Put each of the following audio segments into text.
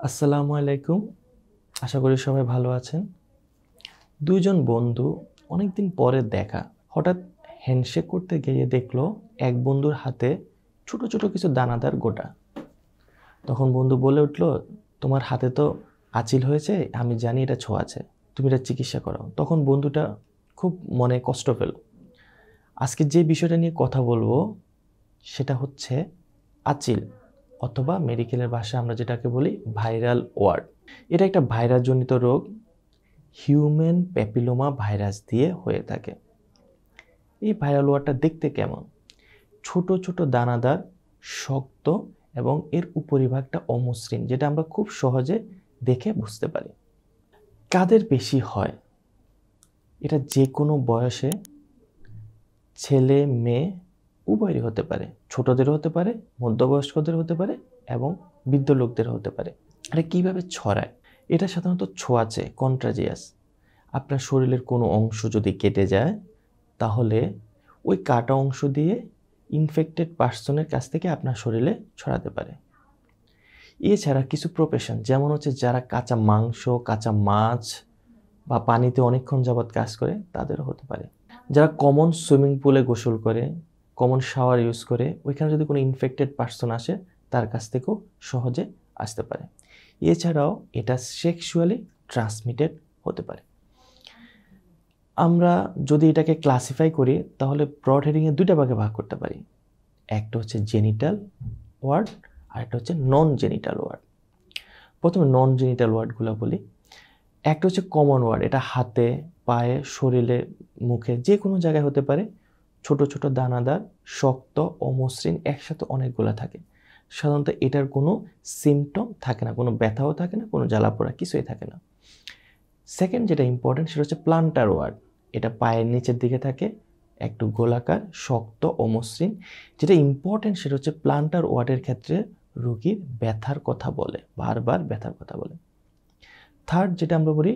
আসসালামু আলাইকুম। আশা করি সবাই ভালো আছেন। দুইজন বন্ধু অনেকদিন পরে দেখা। হঠাৎ হ্যান্ডশেক করতে গিয়ে দেখলো এক বন্ধুর হাতে ছোট ছোট কিছু দানাদার গোটা। তখন বন্ধু বলে উঠলো, তোমার হাতে তো আঁচিল হয়েছে, আমি জানি এটা ছোঁয়াচে, তুমি এটা চিকিৎসা করো। তখন বন্ধুটা খুব মনে কষ্ট পেল। আজকে যে বিষয়টা নিয়ে কথা বলবো সেটা হচ্ছে আঁচিল, অথবা মেডিকেলের ভাষায় আমরা যেটাকে বলি ভাইরাল ওয়ার্ট। এটা একটা ভাইরাসজনিত রোগ, হিউম্যান প্যাপিলোমা ভাইরাস দিয়ে হয়ে থাকে। এই ভাইরাল ওয়ার্টটা দেখতে কেমন? ছোট ছোট দানাদার, শক্ত এবং এর উপরিভাগটা অমসৃণ, যেটা আমরা খুব সহজে দেখে বুঝতে পারি। কাদের বেশি হয়? এটা যে কোনো বয়সে, ছেলে মেয়ে উভয়েরই হতে পারে। ছোটদেরও হতে পারে, মধ্যবয়স্কদের হতে পারে এবং বৃদ্ধ লোকদের হতে পারে। এটা কিভাবে ছড়ায়? এটা সাধারণত ছোঁয়াচে, কন্টাজিয়াস। আপনার শরীরের কোনো অংশ যদি কেটে যায়, তাহলে ওই কাটা অংশ দিয়ে ইনফেক্টেড পার্সনের কাছ থেকে আপনার শরীরে ছড়াতে পারে। এছাড়া কিছু প্রফেশন, যেমন হচ্ছে যারা কাঁচা মাংস, কাঁচা মাছ বা পানিতে অনেকক্ষণ যাবৎ কাজ করে, তাদেরও হতে পারে। যারা কমন সুইমিং পুলে গোসল করে, কমন শাওয়ার ইউজ করে, ওইখানে যদি কোনো ইনফেক্টেড পার্সন আসে, তার কাছ থেকেও সহজে আসতে পারে। এছাড়াও এটা সেক্সুয়ালি ট্রান্সমিটেড হতে পারে। আমরা যদি এটাকে ক্লাসিফাই করি, তাহলে ব্রড হেডিংয়ে দুইটা ভাগে ভাগ করতে পারি। একটা হচ্ছে জেনিটাল ওয়ার্ড, আর একটা হচ্ছে নন জেনিটাল ওয়ার্ড। প্রথমে নন জেনিটাল ওয়ার্ডগুলো বলি। একটা হচ্ছে কমন ওয়ার্ড, এটা হাতে, পায়ে, শরীরে, মুখে, যে কোনো জায়গায় হতে পারে। ছোট ছোট দানাদার, শক্ত, অমসৃণ, একসাথে অনেকগুলো থাকে। সাধারণত এটার কোনো সিমটম থাকে না, কোনো ব্যথাও থাকে না, কোনো জ্বালাপোড়া কিছুই থাকে না। সেকেন্ড যেটা ইম্পর্টেন্ট, সেটা হচ্ছে প্লান্টার ওয়ার্ড। এটা পায়ের নিচের দিকে থাকে, একটু গোলাকার, শক্ত, অমসৃণ। যেটা ইম্পর্টেন্ট সেটা হচ্ছে প্লান্টার ওয়ার্ডের ক্ষেত্রে রোগীর ব্যথার কথা বলে, বারবার ব্যথার কথা বলে। থার্ড যেটা আমরা বলি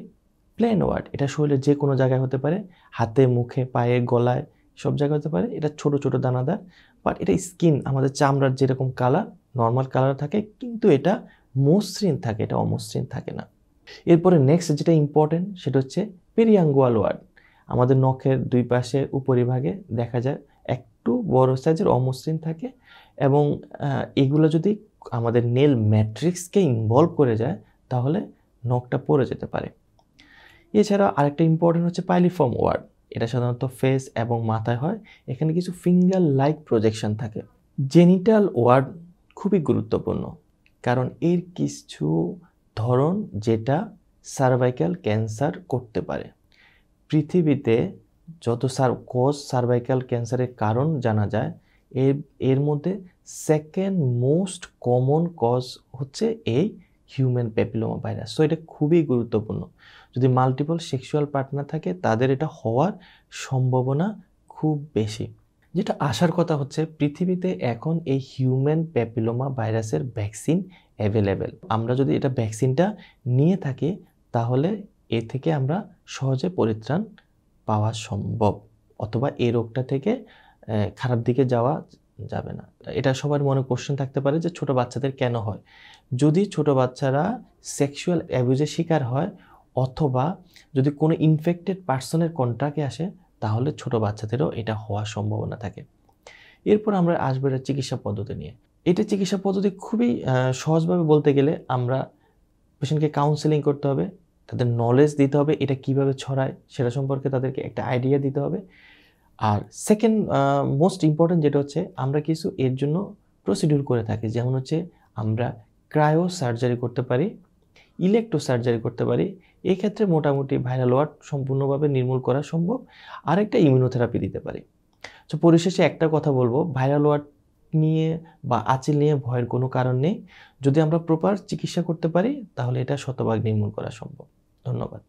প্লেন ওয়ার্ড, এটা শরীরের যে কোনো জায়গায় হতে পারে, হাতে, মুখে, পায়ে, গলায়, সব জায়গায় হতে পারে। এটা ছোট ছোট দানাদার, বাট এটা স্কিন, আমাদের চামড়ার যেরকম কালার, নর্মাল কালার থাকে, কিন্তু এটা মসৃণ থাকে, এটা অমসৃণ থাকে না। এরপরে নেক্সট যেটা ইম্পর্টেন্ট সেটা হচ্ছে পেরিয়াঙ্গুয়াল ওয়ার্ড। আমাদের নখের দুই পাশে উপরিভাগে দেখা যায় একটু বড় সাইজের অমসৃণ থাকে, এবং এগুলো যদি আমাদের নেল ম্যাট্রিক্সকে ইনভলভ করে যায়, তাহলে নখটা পড়ে যেতে পারে। এছাড়া আরেকটা ইম্পর্টেন্ট হচ্ছে পাইলিফর্ম ওয়ার্ড। এটা সাধারণত ফেস এবং মাথায় হয়। এখানে কিছু ফিঙ্গার লাইক প্রজেকশন থাকে। জেনিটাল ওয়ার্ড খুবই গুরুত্বপূর্ণ, কারণ এর কিছু ধরন যেটা সার্ভাইকাল ক্যান্সার করতে পারে। পৃথিবীতে যত সার্ভাইকাল ক্যান্সারের কারণ জানা যায়, এর মধ্যে সেকেন্ড মোস্ট কমন কজ হচ্ছে এই হিউম্যান প্যাপিলোমা ভাইরাস। সো এটা খুবই গুরুত্বপূর্ণ। যদি মাল্টিপল সেক্সুয়াল পার্টনার থাকে, তাদের এটা হওয়ার সম্ভাবনা খুব বেশি। যেটা আসার কথা হচ্ছে, পৃথিবীতে এখন এই হিউম্যান প্যাপিলোমা ভাইরাসের ভ্যাকসিন অ্যাভেলেবেল। আমরা যদি এটা ভ্যাকসিনটা নিয়ে থাকি, তাহলে এ থেকে আমরা সহজে পরিত্রাণ পাওয়া সম্ভব, অথবা এই রোগটা থেকে খারাপ দিকে যাওয়া যাবে না। এটা সবার মনে কোশ্চেন থাকতে পারে যে ছোট বাচ্চাদের কেন হয়। যদি ছোট বাচ্চারা সেক্সুয়াল অ্যাবিউজের শিকার হয়, অথবা যদি কোনো ইনফেক্টেড পার্সনের কন্ট্যাক্টে আসে, তাহলে ছোট বাচ্চাদেরও এটা হওয়ার সম্ভাবনা থাকে। এরপর আমরা আসবো এটা চিকিৎসা পদ্ধতি নিয়ে। এটা চিকিৎসা পদ্ধতি খুবই সহজভাবে বলতে গেলে, আমরা পেশেন্টকে কাউন্সেলিং করতে হবে, তাদের নলেজ দিতে হবে এটা কিভাবে ছড়ায় সেটা সম্পর্কে তাদেরকে একটা আইডিয়া দিতে হবে। আর সেকেন্ড মোস্ট ইম্পর্টেন্ট যেটা হচ্ছে, আমরা কিছু এর জন্য প্রসিডিউর করে থাকি। যেমন হচ্ছে আমরা ক্রায়ো সার্জারি করতে পারি, ইলেকট্রো সার্জারি করতে পারি। এই ক্ষেত্রে মোটামুটি ভাইরাল ওয়ার্ড সম্পূর্ণভাবে নির্মূল করা সম্ভব। আরেকটা ইমিউনোথেরাপি দিতে পারি। তো পরিশেষে একটা কথা বলবো, ভাইরাল ওয়ার্ড নিয়ে বা আঁচিল নিয়ে ভয়ের কোনো কারণ নেই। যদি আমরা প্রপার চিকিৎসা করতে পারি, তাহলে এটা শতভাগ নির্মূল করা সম্ভব। ধন্যবাদ।